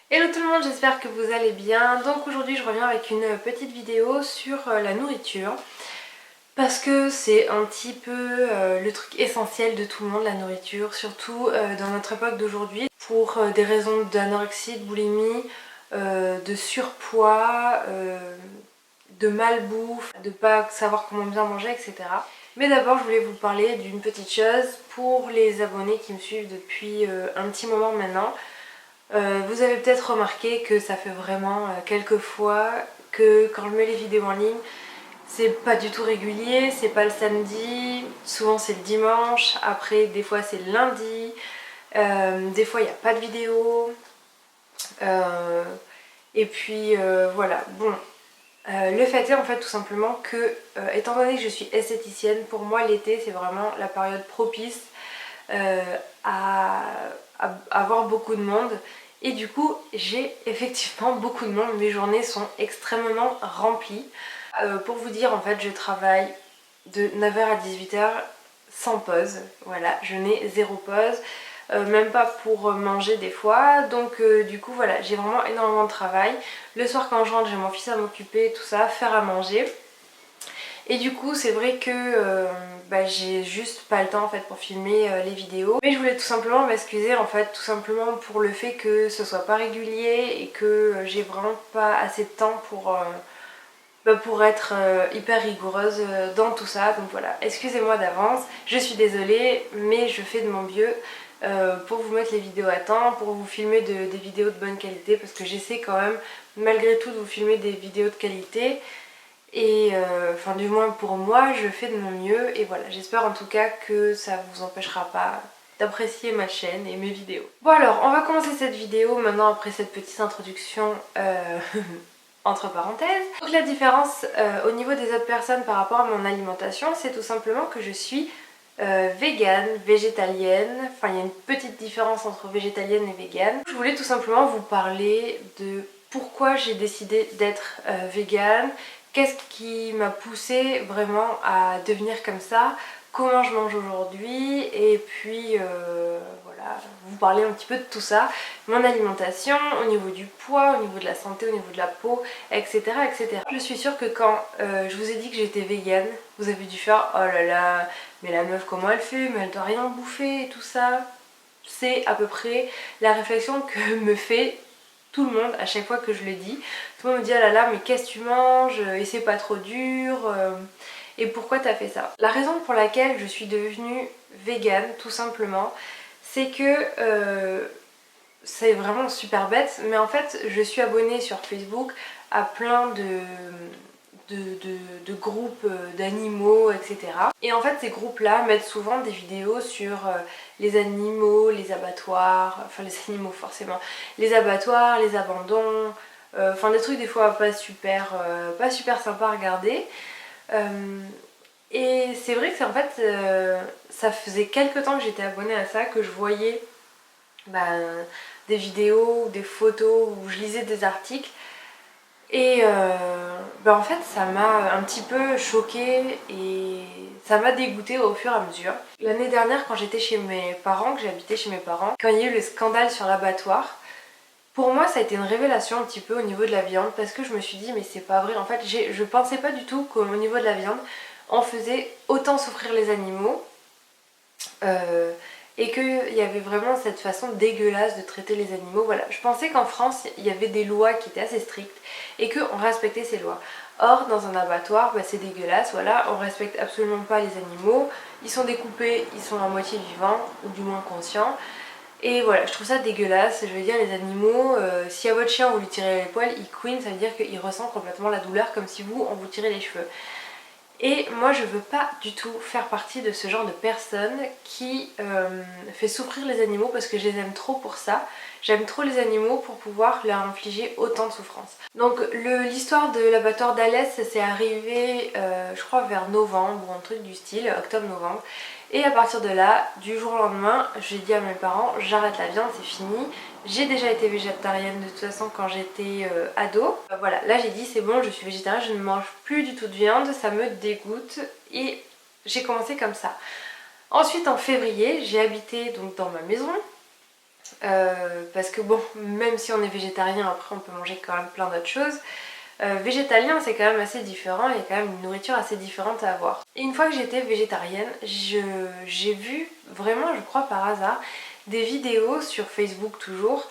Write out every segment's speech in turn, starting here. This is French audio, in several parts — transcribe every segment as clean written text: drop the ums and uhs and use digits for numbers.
Hello tout le monde, j'espère que vous allez bien. Donc aujourd'hui je reviens avec une petite vidéo sur la nourriture. Parce que c'est un petit peu le truc essentiel de tout le monde, la nourriture. Surtout dans notre époque d'aujourd'hui. Pour des raisons d'anorexie, de boulimie, de surpoids, de malbouffe, de pas savoir comment bien manger, etc. Mais d'abord je voulais vous parler d'une petite chose pour les abonnés qui me suivent depuis un petit moment maintenant. Vous avez peut-être remarqué que ça fait vraiment quelques fois que quand je mets les vidéos en ligne, c'est pas du tout régulier, c'est pas le samedi, souvent c'est le dimanche, après des fois c'est le lundi, des fois il n'y a pas de vidéo. Euh, et puis voilà, bon. Le fait est en fait tout simplement que, étant donné que je suis esthéticienne, pour moi l'été c'est vraiment la période propice euh, à, à avoir beaucoup de monde. Et du coup, j'ai effectivement beaucoup de monde. Mes journées sont extrêmement remplies. Pour vous dire, en fait, je travaille de 9h à 18h sans pause. Voilà, je n'ai zéro pause. Même pas pour manger des fois. Donc du coup, voilà, j'ai vraiment énormément de travail. Le soir quand je rentre, j'ai mon fils à m'occuper, tout ça, faire à manger. Et du coup c'est vrai que j'ai juste pas le temps en fait pour filmer les vidéos. Mais je voulais tout simplement m'excuser en fait, tout simplement pour le fait que ce soit pas régulier et que j'ai vraiment pas assez de temps pour être hyper rigoureuse dans tout ça. Donc voilà, excusez-moi d'avance, je suis désolée mais je fais de mon mieux pour vous mettre les vidéos à temps, pour vous filmer des vidéos de bonne qualité parce que j'essaie quand même malgré tout de vous filmer des vidéos de qualité. Et enfin du moins pour moi, je fais de mon mieux et voilà, j'espère en tout cas que ça vous empêchera pas d'apprécier ma chaîne et mes vidéos. Bon alors, on va commencer cette vidéo maintenant après cette petite introduction entre parenthèses. Donc la différence au niveau des autres personnes par rapport à mon alimentation, c'est tout simplement que je suis végane, végétalienne, enfin il y a une petite différence entre végétalienne et végane. Je voulais tout simplement vous parler de pourquoi j'ai décidé d'être végane, qu'est-ce qui m'a poussée vraiment à devenir comme ça, comment je mange aujourd'hui et puis voilà, vous parler un petit peu de tout ça, mon alimentation, au niveau du poids, au niveau de la santé, au niveau de la peau, etc. etc. Je suis sûre que quand je vous ai dit que j'étais végane, vous avez dû faire oh là là, mais la meuf comment elle fait, mais elle doit rien bouffer et tout ça. C'est à peu près la réflexion que me fait tout le monde à chaque fois que je le dis. Tout le monde me dit ah là là mais qu'est-ce que tu manges et c'est pas trop dur et pourquoi t'as fait ça. La raison pour laquelle je suis devenue végane tout simplement c'est que c'est vraiment super bête mais en fait je suis abonnée sur Facebook à plein de groupes d'animaux, etc. Et en fait ces groupes là mettent souvent des vidéos sur les animaux, les abattoirs, enfin les animaux forcément, les abattoirs, les abandons, enfin des trucs des fois pas super sympa à regarder. Et c'est vrai que c'est en fait ça faisait quelques temps que j'étais abonnée à ça, que je voyais bah, des vidéos ou des photos où je lisais des articles. Et en fait ça m'a un petit peu choquée et ça m'a dégoûtée au fur et à mesure. L'année dernière quand j'étais chez mes parents, que j'habitais chez mes parents, quand il y a eu le scandale sur l'abattoir, pour moi ça a été une révélation un petit peu au niveau de la viande parce que je me suis dit mais c'est pas vrai, en fait je pensais pas du tout qu'au niveau de la viande on faisait autant souffrir les animaux. Et qu'il y avait vraiment cette façon dégueulasse de traiter les animaux. Voilà, je pensais qu'en France il y avait des lois qui étaient assez strictes et qu'on respectait ces lois. Or dans un abattoir c'est dégueulasse, voilà, on respecte absolument pas les animaux, ils sont découpés, ils sont à moitié vivants ou du moins conscients. Et voilà, je trouve ça dégueulasse. Je veux dire, les animaux, si à votre chien vous lui tirez les poils, il couine, ça veut dire qu'il ressent complètement la douleur comme si vous, on vous tirait les cheveux. Et moi je veux pas du tout faire partie de ce genre de personne qui fait souffrir les animaux parce que je les aime trop pour ça. J'aime trop les animaux pour pouvoir leur infliger autant de souffrance. Donc l'histoire de l'abattoir d'Alès, c'est arrivé je crois vers novembre ou un truc du style, octobre-novembre. Et à partir de là, du jour au lendemain, j'ai dit à mes parents j'arrête la viande, c'est fini. J'ai déjà été végétarienne de toute façon quand j'étais ado. Voilà, là j'ai dit c'est bon, je suis végétarienne, je ne mange plus du tout de viande, ça me dégoûte et j'ai commencé comme ça. Ensuite en février, j'ai habité donc dans ma maison Parce que bon, même si on est végétarien, après on peut manger quand même plein d'autres choses. Végétalien, c'est quand même assez différent, il y a quand même une nourriture assez différente à avoir. Et une fois que j'étais végétarienne, j'ai vu vraiment, je crois par hasard, des vidéos sur Facebook toujours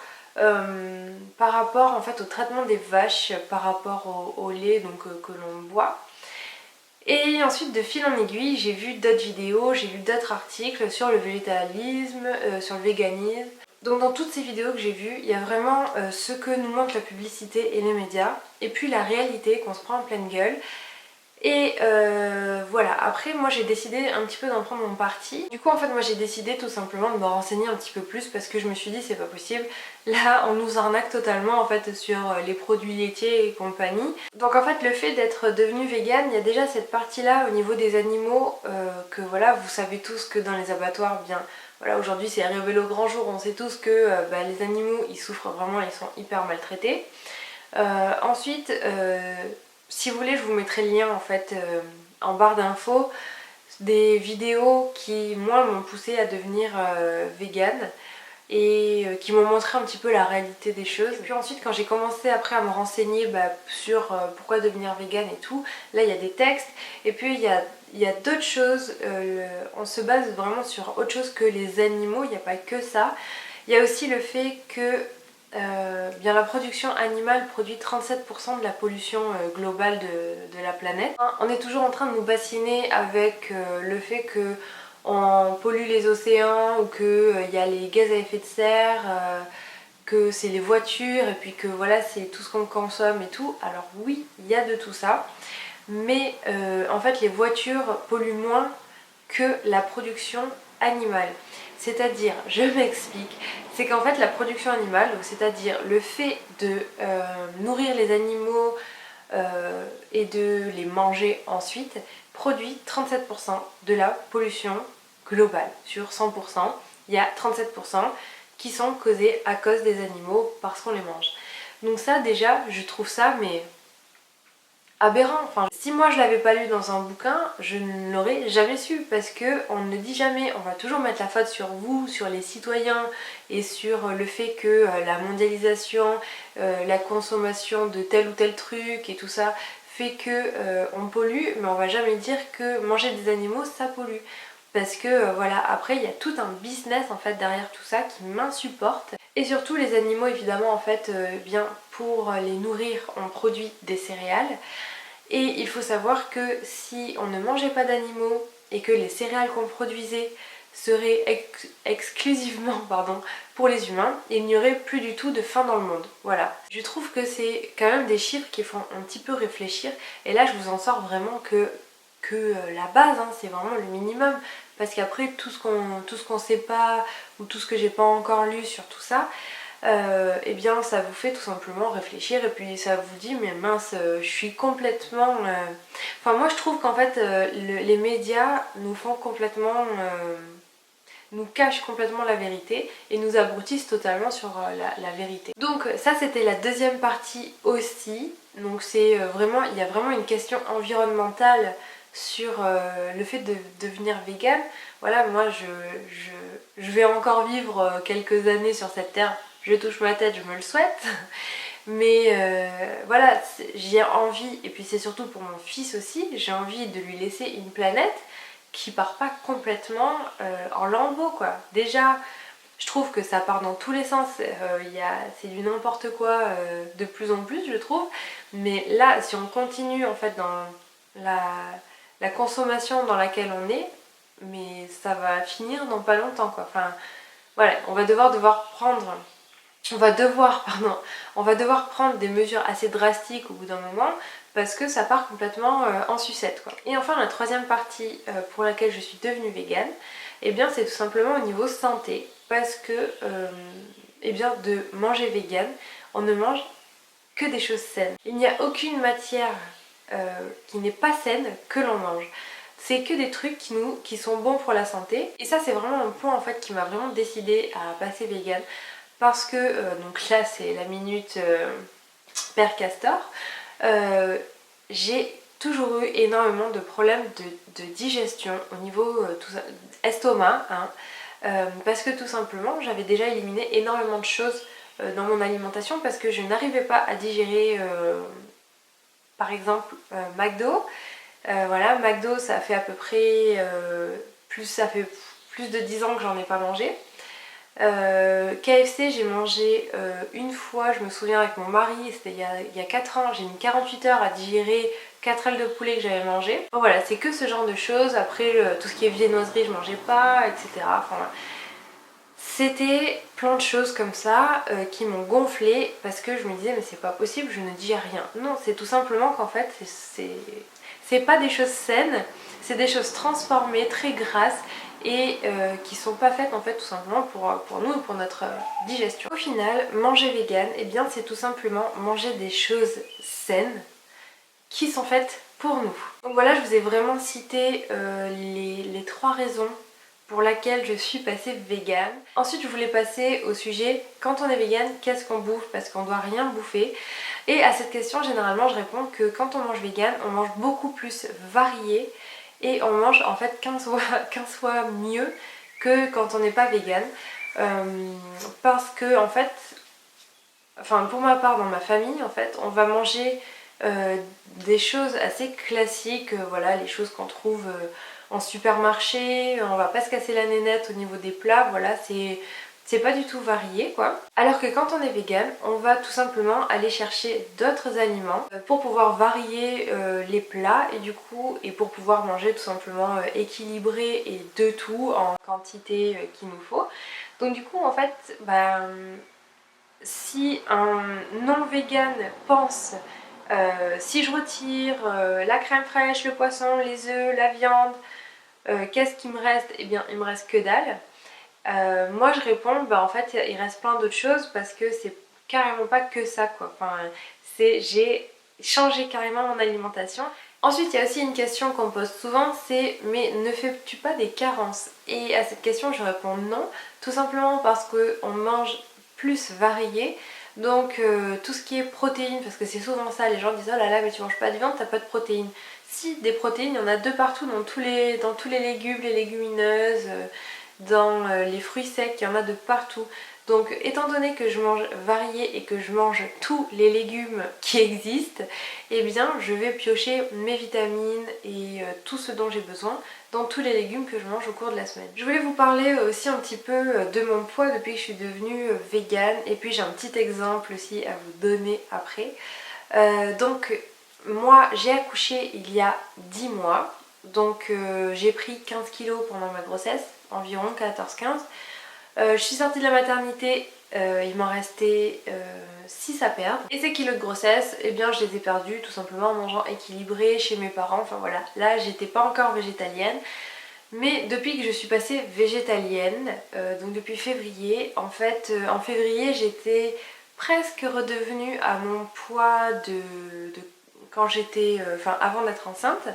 par rapport en fait au traitement des vaches, par rapport au lait donc, que l'on boit. Et ensuite de fil en aiguille, j'ai vu d'autres vidéos, j'ai lu d'autres articles sur le végétalisme, sur le véganisme. Donc dans toutes ces vidéos que j'ai vues, il y a vraiment ce que nous montre la publicité et les médias, et puis la réalité qu'on se prend en pleine gueule. Et voilà, après moi j'ai décidé un petit peu d'en prendre mon parti. Du coup en fait moi j'ai décidé tout simplement de me renseigner un petit peu plus parce que je me suis dit c'est pas possible. Là on nous arnaque totalement en fait sur les produits laitiers et compagnie. Donc en fait le fait d'être devenue végane, il y a déjà cette partie là au niveau des animaux que voilà, vous savez tous que dans les abattoirs, bien voilà, aujourd'hui c'est révélé au grand jour, on sait tous que les animaux ils souffrent vraiment, ils sont hyper maltraités. Ensuite, si vous voulez, je vous mettrai le lien en fait en barre d'infos des vidéos qui moi m'ont poussé à devenir végane et qui m'ont montré un petit peu la réalité des choses. Et puis ensuite quand j'ai commencé après à me renseigner sur pourquoi devenir végane et tout, là il y a des textes et puis il y a d'autres choses, on se base vraiment sur autre chose que les animaux, il n'y a pas que ça. Il y a aussi le fait que bien la production animale produit 37% de la pollution globale de la planète. On est toujours en train de nous bassiner avec le fait que on pollue les océans ou qu'il y a les gaz à effet de serre, que c'est les voitures et puis que voilà c'est tout ce qu'on consomme et tout. Alors oui, il y a de tout ça, mais en fait les voitures polluent moins que la production animale. C'est-à-dire, je m'explique, c'est qu'en fait la production animale, c'est-à-dire le fait de nourrir les animaux et de les manger ensuite, produit 37% de la pollution globale. Sur 100%, il y a 37% qui sont causés à cause des animaux parce qu'on les mange. Donc ça déjà, je trouve ça mais aberrant. Enfin, si moi je l'avais pas lu dans un bouquin, je ne l'aurais jamais su parce que on ne dit jamais, on va toujours mettre la faute sur vous, sur les citoyens et sur le fait que la mondialisation, la consommation de tel ou tel truc et tout ça fait que on pollue, mais on va jamais dire que manger des animaux ça pollue. Parce que voilà, après il y a tout un business en fait derrière tout ça qui m'insupporte. Et surtout les animaux évidemment en fait, bien pour les nourrir on produit des céréales. Et il faut savoir que si on ne mangeait pas d'animaux et que les céréales qu'on produisait seraient exclusivement pour les humains, il n'y aurait plus du tout de faim dans le monde. Voilà. Je trouve que c'est quand même des chiffres qui font un petit peu réfléchir. Et là, je vous en sors vraiment que la base, hein, c'est vraiment le minimum. Parce qu'après, tout ce qu'on sait pas ou tout ce que j'ai pas encore lu sur tout ça, eh bien ça vous fait tout simplement réfléchir et puis ça vous dit mais mince je suis complètement... Enfin moi je trouve qu'en fait les médias nous font complètement... nous cachent complètement la vérité et nous abrutissent totalement sur la vérité. Donc ça c'était la deuxième partie aussi. Donc c'est vraiment, il y a vraiment une question environnementale sur le fait de devenir végane. Voilà, moi je vais encore vivre quelques années sur cette terre. Je touche ma tête, je me le souhaite. Mais voilà, j'ai envie, et puis c'est surtout pour mon fils aussi, j'ai envie de lui laisser une planète qui part pas complètement en lambeaux quoi. Déjà, je trouve que ça part dans tous les sens, c'est du n'importe quoi de plus en plus je trouve. Mais là, si on continue en fait dans la consommation dans laquelle on est, mais ça va finir dans pas longtemps quoi. Enfin voilà, on va devoir prendre des mesures assez drastiques au bout d'un moment parce que ça part complètement en sucette quoi. Et enfin la troisième partie pour laquelle je suis devenue végane, eh bien c'est tout simplement au niveau santé parce que eh bien de manger végane, on ne mange que des choses saines. Il n'y a aucune matière qui n'est pas saine que l'on mange. C'est que des trucs qui sont bons pour la santé. Et ça c'est vraiment un point en fait qui m'a vraiment décidé à passer végane. Parce que, donc là c'est la minute Père Castor, j'ai toujours eu énormément de problèmes de digestion au niveau tout ça, estomac, hein, parce que tout simplement j'avais déjà éliminé énormément de choses dans mon alimentation parce que je n'arrivais pas à digérer par exemple McDo. Voilà, McDo ça fait à peu près ça fait plus de 10 ans que j'en ai pas mangé. KFC j'ai mangé une fois, je me souviens avec mon mari, c'était il y a 4 ans, j'ai mis 48 heures à digérer 4 ailes de poulet que j'avais mangé. Bon voilà, c'est que ce genre de choses. Après tout ce qui est viennoiserie je mangeais pas, etc. Enfin, voilà. C'était plein de choses comme ça qui m'ont gonflé parce que je me disais mais c'est pas possible, je ne digère rien. Non, c'est tout simplement qu'en fait c'est pas des choses saines, c'est des choses transformées, très grasses et qui sont pas faites en fait tout simplement pour nous et pour notre digestion. Au final, manger vegan, et bien c'est tout simplement manger des choses saines qui sont faites pour nous. Donc voilà, je vous ai vraiment cité les 3 raisons pour laquelle je suis passée vegan. Ensuite je voulais passer au sujet quand on est vegan, qu'est-ce qu'on bouffe parce qu'on doit rien bouffer. Et à cette question généralement je réponds que quand on mange vegan on mange beaucoup plus varié et on mange en fait 15 fois mieux que quand on n'est pas vegan. Parce que en fait, enfin pour ma part dans ma famille en fait on va manger des choses assez classiques, voilà les choses qu'on trouve en supermarché, on va pas se casser la nénette au niveau des plats, voilà c'est pas du tout varié quoi. Alors que quand on est vegan, on va tout simplement aller chercher d'autres aliments pour pouvoir varier les plats et du coup et pour pouvoir manger tout simplement équilibré et de tout en quantité qu'il nous faut. Donc du coup en fait si un non-vegan pense si je retire la crème fraîche, le poisson, les œufs, la viande, qu'est-ce qui me reste? Eh bien il me reste que dalle. Moi je réponds en fait il reste plein d'autres choses parce que c'est carrément pas que ça quoi. Enfin, j'ai changé carrément mon alimentation. Ensuite il y a aussi une question qu'on me pose souvent, c'est mais ne fais-tu pas des carences? Et à cette question je réponds non, tout simplement parce qu'on mange plus varié. Donc tout ce qui est protéines, parce que c'est souvent ça, les gens disent oh là là mais tu manges pas de viande, t'as pas de protéines. Si, des protéines, il y en a de partout dans tous les légumes, les légumineuses, dans les fruits secs, il y en a de partout. Donc étant donné que je mange varié et que je mange tous les légumes qui existent, eh bien je vais piocher mes vitamines et tout ce dont j'ai besoin dans tous les légumes que je mange au cours de la semaine. Je voulais vous parler aussi un petit peu de mon poids depuis que je suis devenue végane et puis j'ai un petit exemple aussi à vous donner après. Donc moi j'ai accouché il y a 10 mois, donc j'ai pris 15 kilos pendant ma grossesse, environ 14-15. Je suis sortie de la maternité, il m'en restait 6 à perdre. Et ces kilos de grossesse, eh bien je les ai perdus tout simplement en mangeant équilibré chez mes parents. Enfin voilà, là j'étais pas encore végétalienne. Mais depuis que je suis passée végétalienne, donc depuis février, en fait en février j'étais presque redevenue à mon poids de quand j'étais, avant d'être enceinte.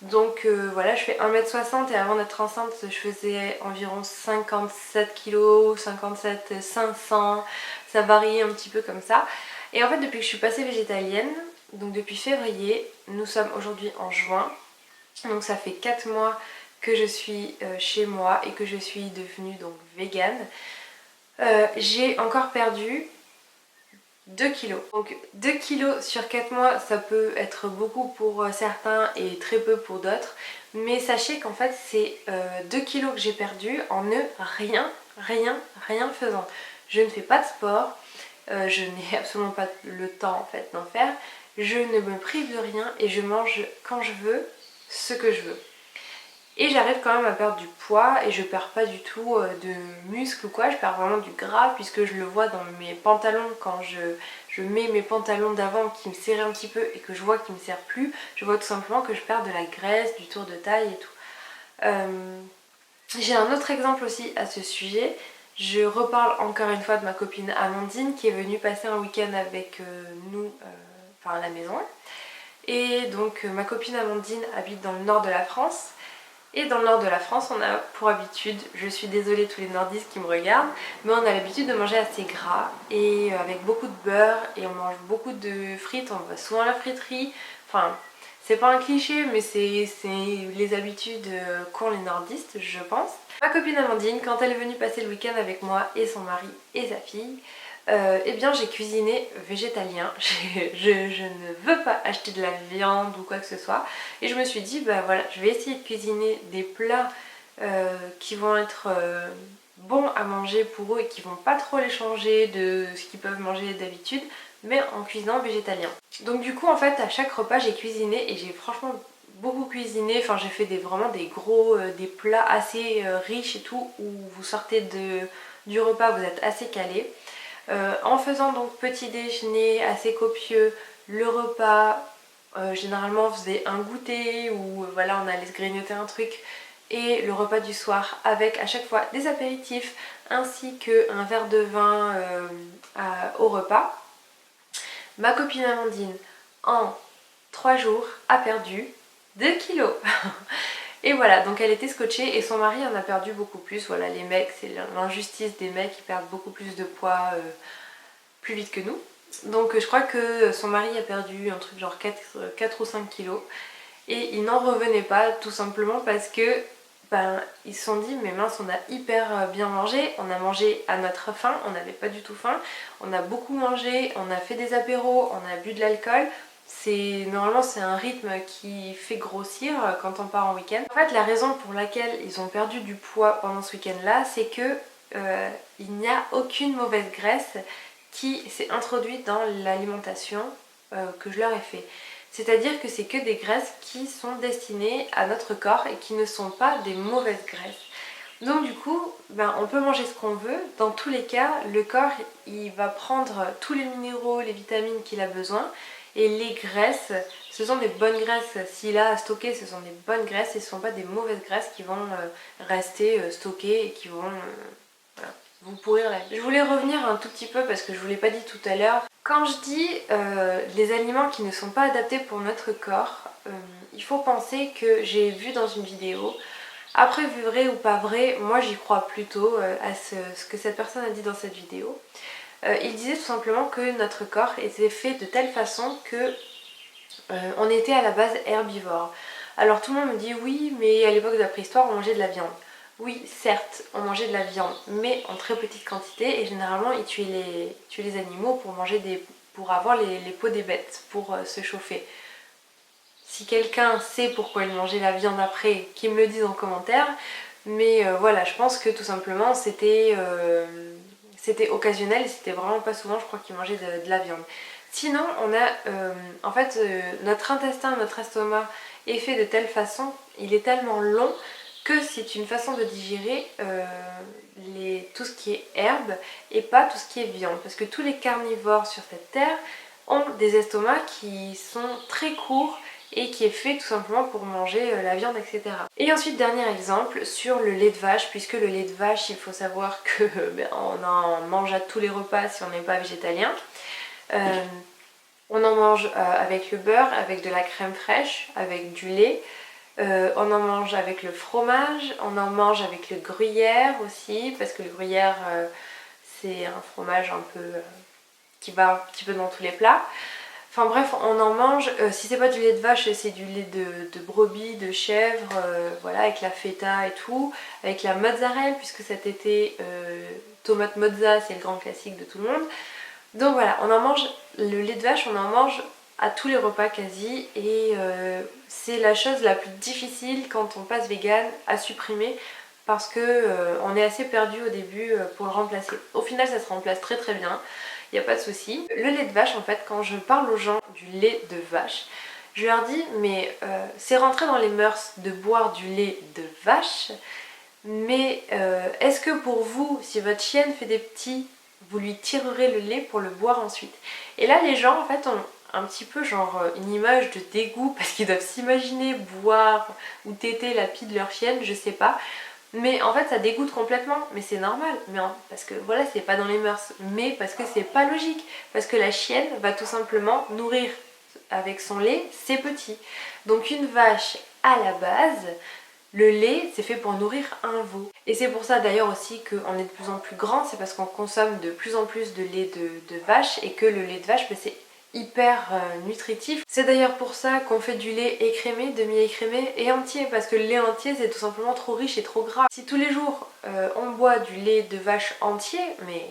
Donc voilà, je fais 1m60 et avant d'être enceinte je faisais environ 57 kg, 57 500, ça variait un petit peu comme ça. Et en fait depuis que je suis passée végétalienne, donc depuis février, nous sommes aujourd'hui en juin, donc ça fait 4 mois que je suis chez moi et que je suis devenue donc végane. J'ai encore perdu 2 kilos. Donc 2 kilos sur 4 mois ça peut être beaucoup pour certains et très peu pour d'autres. Mais sachez qu'en fait c'est 2 kilos que j'ai perdu en ne rien faisant. Je ne fais pas de sport, je n'ai absolument pas le temps en fait d'en faire. Je ne me prive de rien et je mange quand je veux, ce que je veux. Et j'arrive quand même à perdre du poids et je perds pas du tout de muscles ou quoi, je perds vraiment du gras puisque je le vois dans mes pantalons quand je mets mes pantalons d'avant qui me serraient un petit peu et que je vois qu'ils me serrent plus, je vois tout simplement que je perds de la graisse, du tour de taille et tout. J'ai un autre exemple aussi à ce sujet, je reparle encore une fois de ma copine Amandine qui est venue passer un week-end avec nous, à la maison. Et donc ma copine Amandine habite dans le nord de la France. Et dans le nord de la France, on a pour habitude, je suis désolée tous les nordistes qui me regardent, mais on a l'habitude de manger assez gras et avec beaucoup de beurre et on mange beaucoup de frites, on va souvent à la friterie. Enfin, c'est pas un cliché, mais c'est les habitudes qu'ont les nordistes, je pense. Ma copine Amandine, quand elle est venue passer le week-end avec moi et son mari et sa fille, eh bien j'ai cuisiné végétalien. Je ne veux pas acheter de la viande ou quoi que ce soit. Et je me suis dit, bah voilà, je vais essayer de cuisiner des plats qui vont être bons à manger pour eux et qui vont pas trop les changer de ce qu'ils peuvent manger d'habitude, mais en cuisinant végétalien. Donc du coup en fait à chaque repas j'ai cuisiné et j'ai franchement beaucoup cuisiné, enfin j'ai fait vraiment des gros, des plats assez riches et tout, où vous sortez du repas, vous êtes assez calé. En faisant donc petit déjeuner assez copieux, le repas, généralement on faisait un goûter ou voilà on allait se grignoter un truc, et le repas du soir avec à chaque fois des apéritifs ainsi qu'un verre de vin au repas. Ma copine Amandine en 3 jours a perdu 2 kilos. Et voilà, donc elle était scotchée et son mari en a perdu beaucoup plus. Voilà, les mecs, c'est l'injustice des mecs qui perdent beaucoup plus de poids plus vite que nous. Donc je crois que son mari a perdu un truc genre 4 ou 5 kilos. Et il n'en revenait pas, tout simplement parce que ils se sont dit mais mince, on a hyper bien mangé, on a mangé à notre faim, on n'avait pas du tout faim, on a beaucoup mangé, on a fait des apéros, on a bu de l'alcool. Normalement c'est un rythme qui fait grossir quand on part en week-end. En fait la raison pour laquelle ils ont perdu du poids pendant ce week-end là, c'est que il n'y a aucune mauvaise graisse qui s'est introduite dans l'alimentation que je leur ai fait. C'est-à-dire que c'est que des graisses qui sont destinées à notre corps et qui ne sont pas des mauvaises graisses. Donc du coup, on peut manger ce qu'on veut. Dans tous les cas, le corps il va prendre tous les minéraux, les vitamines qu'il a besoin. Et les graisses, ce sont des bonnes graisses. S'il a à stocker, ce sont des bonnes graisses et ce ne sont pas des mauvaises graisses qui vont rester stockées et qui vont voilà, vous pourrir la vie. Je voulais revenir un tout petit peu parce que je ne vous l'ai pas dit tout à l'heure. Quand je dis les aliments qui ne sont pas adaptés pour notre corps, il faut penser que j'ai vu dans une vidéo, après vu vrai ou pas vrai, moi j'y crois plutôt à ce que cette personne a dit dans cette vidéo. Il disait tout simplement que notre corps était fait de telle façon que on était à la base herbivore. Alors tout le monde me dit oui, mais à l'époque de la préhistoire on mangeait de la viande. Oui, certes, on mangeait de la viande, mais en très petite quantité, et généralement ils tuaient les animaux pour avoir les peaux des bêtes, pour se chauffer. Si quelqu'un sait pourquoi ils mangeaient la viande après, qu'il me le dise en commentaire, mais voilà, je pense que tout simplement c'était occasionnel et c'était vraiment pas souvent, je crois qu'ils mangeaient de la viande. Sinon, on a en fait notre intestin, notre estomac est fait de telle façon, il est tellement long que c'est une façon de digérer tout ce qui est herbe et pas tout ce qui est viande. Parce que tous les carnivores sur cette terre ont des estomacs qui sont très courts et qui est fait tout simplement pour manger la viande, etc. Et ensuite, dernier exemple, sur le lait de vache, puisque le lait de vache, il faut savoir que on en mange à tous les repas si on n'est pas végétalien. On en mange avec le beurre, avec de la crème fraîche, avec du lait. On en mange avec le fromage, on en mange avec le gruyère aussi, parce que le gruyère c'est un fromage un peu qui va un petit peu dans tous les plats. Enfin bref, on en mange, si c'est pas du lait de vache, c'est du lait de brebis, de chèvre, voilà, avec la feta et tout, avec la mozzarella, puisque cet été, tomate mozza, c'est le grand classique de tout le monde. Donc voilà, on en mange, le lait de vache, on en mange à tous les repas quasi, et c'est la chose la plus difficile quand on passe vegan à supprimer, parce que on est assez perdu au début pour le remplacer. Au final ça se remplace très très bien, il n'y a pas de souci. Le lait de vache, en fait, quand je parle aux gens du lait de vache, je leur dis mais c'est rentré dans les mœurs de boire du lait de vache, mais est-ce que pour vous, si votre chienne fait des petits, vous lui tirerez le lait pour le boire ensuite? Et là les gens en fait ont un petit peu genre une image de dégoût parce qu'ils doivent s'imaginer boire ou téter la pie de leur chienne, je sais pas. Mais en fait ça dégoûte complètement, mais c'est normal, parce que voilà, c'est pas dans les mœurs, mais parce que c'est pas logique, parce que la chienne va tout simplement nourrir avec son lait ses petits. Donc une vache à la base, le lait c'est fait pour nourrir un veau. Et c'est pour ça d'ailleurs aussi qu'on est de plus en plus grand, c'est parce qu'on consomme de plus en plus de lait de vache et que le lait de vache c'est hyper nutritif. C'est d'ailleurs pour ça qu'on fait du lait écrémé, demi-écrémé et entier, parce que le lait entier c'est tout simplement trop riche et trop gras. Si tous les jours on boit du lait de vache entier, mais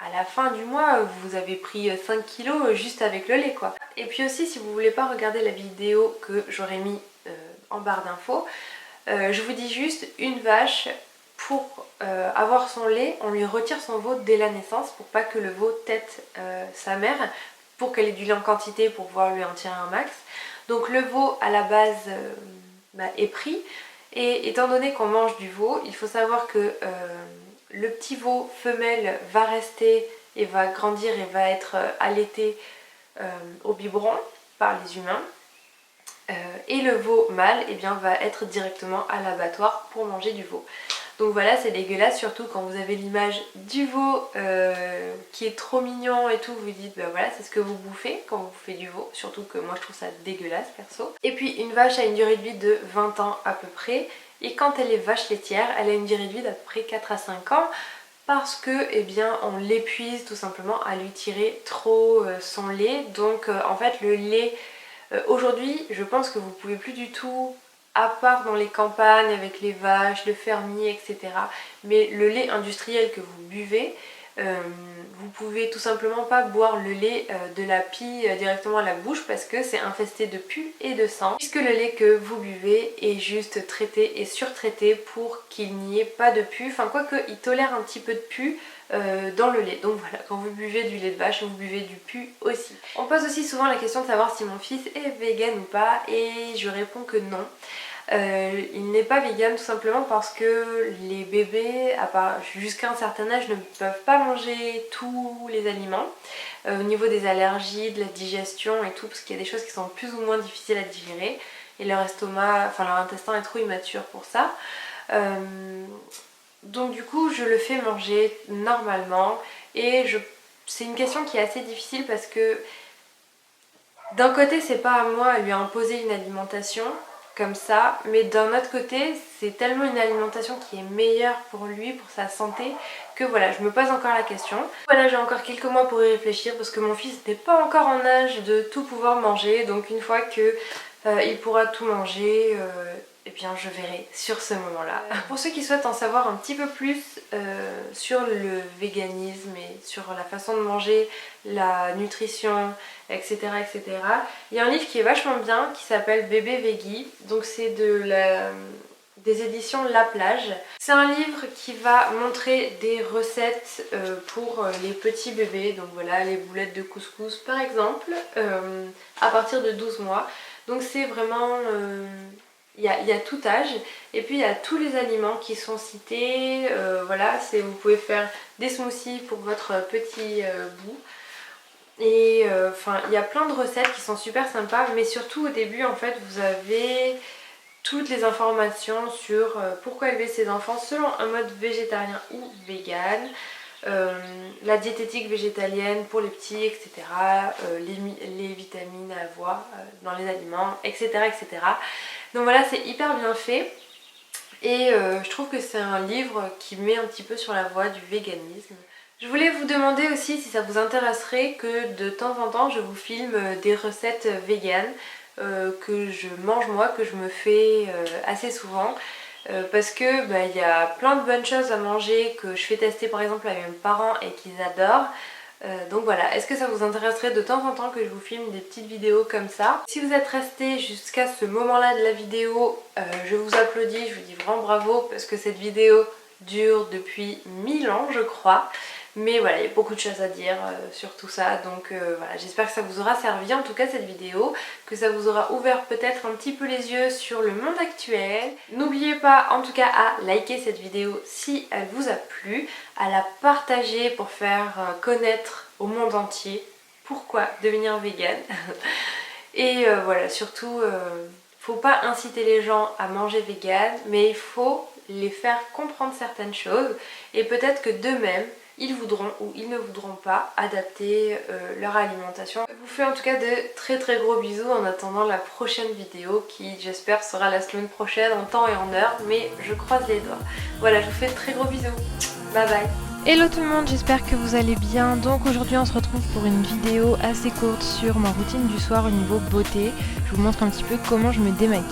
à la fin du mois vous avez pris 5 kilos juste avec le lait quoi. Et puis aussi, si vous voulez pas regarder la vidéo que j'aurais mis en barre d'infos, je vous dis juste, une vache, pour avoir son lait, on lui retire son veau dès la naissance pour pas que le veau tète sa mère, pour qu'elle ait du lait en quantité pour pouvoir lui en tirer un max. Donc le veau à la base est pris, et étant donné qu'on mange du veau, il faut savoir que le petit veau femelle va rester et va grandir et va être allaité au biberon par les humains. Et le veau mâle va être directement à l'abattoir pour manger du veau. Donc voilà, c'est dégueulasse, surtout quand vous avez l'image du veau qui est trop mignon et tout, vous dites bah voilà, c'est ce que vous bouffez quand vous bouffez du veau, surtout que moi je trouve ça dégueulasse perso. Et puis une vache a une durée de vie de 20 ans à peu près, et quand elle est vache laitière, elle a une durée de vie d'à peu près 4 à 5 ans, parce que on l'épuise tout simplement à lui tirer trop son lait. Donc en fait le lait, aujourd'hui je pense que vous pouvez plus du tout, à part dans les campagnes avec les vaches, le fermier, etc. Mais le lait industriel que vous buvez, vous pouvez tout simplement pas boire le lait de la pie directement à la bouche, parce que c'est infesté de pus et de sang, puisque le lait que vous buvez est juste traité et surtraité pour qu'il n'y ait pas de pus, enfin quoique il tolère un petit peu de pus dans le lait. Donc voilà, quand vous buvez du lait de vache, vous buvez du pus aussi. On pose aussi souvent la question de savoir si mon fils est vegan ou pas, et je réponds que non. Il n'est pas vegan tout simplement parce que les bébés, à part jusqu'à un certain âge, ne peuvent pas manger tous les aliments au niveau des allergies, de la digestion et tout, parce qu'il y a des choses qui sont plus ou moins difficiles à digérer, et leur estomac, enfin leur intestin est trop immature pour ça. Donc du coup je le fais manger normalement, et c'est une question qui est assez difficile parce que d'un côté c'est pas à moi à lui imposer une alimentation comme ça, mais d'un autre côté c'est tellement une alimentation qui est meilleure pour lui, pour sa santé, que voilà, je me pose encore la question. Voilà, j'ai encore quelques mois pour y réfléchir parce que mon fils n'est pas encore en âge de tout pouvoir manger, donc une fois que il pourra tout manger, eh bien je verrai sur ce moment-là. Pour ceux qui souhaitent en savoir un petit peu plus sur le véganisme et sur la façon de manger, la nutrition, etc., etc., il y a un livre qui est vachement bien qui s'appelle Bébé Veggie, donc c'est des éditions La Plage. C'est un livre qui va montrer des recettes pour les petits bébés, donc voilà, les boulettes de couscous par exemple, à partir de 12 mois. Donc c'est vraiment, il y a tout âge, et puis il y a tous les aliments qui sont cités, voilà, vous pouvez faire des smoothies pour votre petit bout. Et enfin il y a plein de recettes qui sont super sympas, mais surtout au début en fait vous avez toutes les informations sur pourquoi élever ses enfants selon un mode végétarien ou vegan, la diététique végétalienne pour les petits, etc., les vitamines à avoir dans les aliments, etc., etc. Donc voilà, c'est hyper bien fait, et je trouve que c'est un livre qui met un petit peu sur la voie du véganisme. Je voulais vous demander aussi si ça vous intéresserait que de temps en temps je vous filme des recettes véganes que je mange moi, que je me fais assez souvent, parce que il y a plein de bonnes choses à manger que je fais tester par exemple à mes parents et qu'ils adorent. Donc voilà, est-ce que ça vous intéresserait de temps en temps que je vous filme des petites vidéos comme ça? Si vous êtes resté jusqu'à ce moment-là de la vidéo, je vous applaudis, je vous dis vraiment bravo, parce que cette vidéo dure depuis 1000 ans je crois. Mais voilà, il y a beaucoup de choses à dire sur tout ça, donc voilà, j'espère que ça vous aura servi en tout cas cette vidéo, que ça vous aura ouvert peut-être un petit peu les yeux sur le monde actuel. N'oubliez pas en tout cas à liker cette vidéo si elle vous a plu, à la partager pour faire connaître au monde entier pourquoi devenir vegan. Et voilà, surtout, faut pas inciter les gens à manger vegan, mais il faut les faire comprendre certaines choses, et peut-être que d'eux-mêmes ils voudront ou ils ne voudront pas adapter leur alimentation. Je vous fais en tout cas de très très gros bisous en attendant la prochaine vidéo qui j'espère sera la semaine prochaine en temps et en heure, mais je croise les doigts. Voilà, je vous fais de très gros bisous. Bye bye. Hello tout le monde, j'espère que vous allez bien. Donc aujourd'hui on se retrouve pour une vidéo assez courte sur ma routine du soir au niveau beauté. Je vous montre un petit peu comment je me démaquille.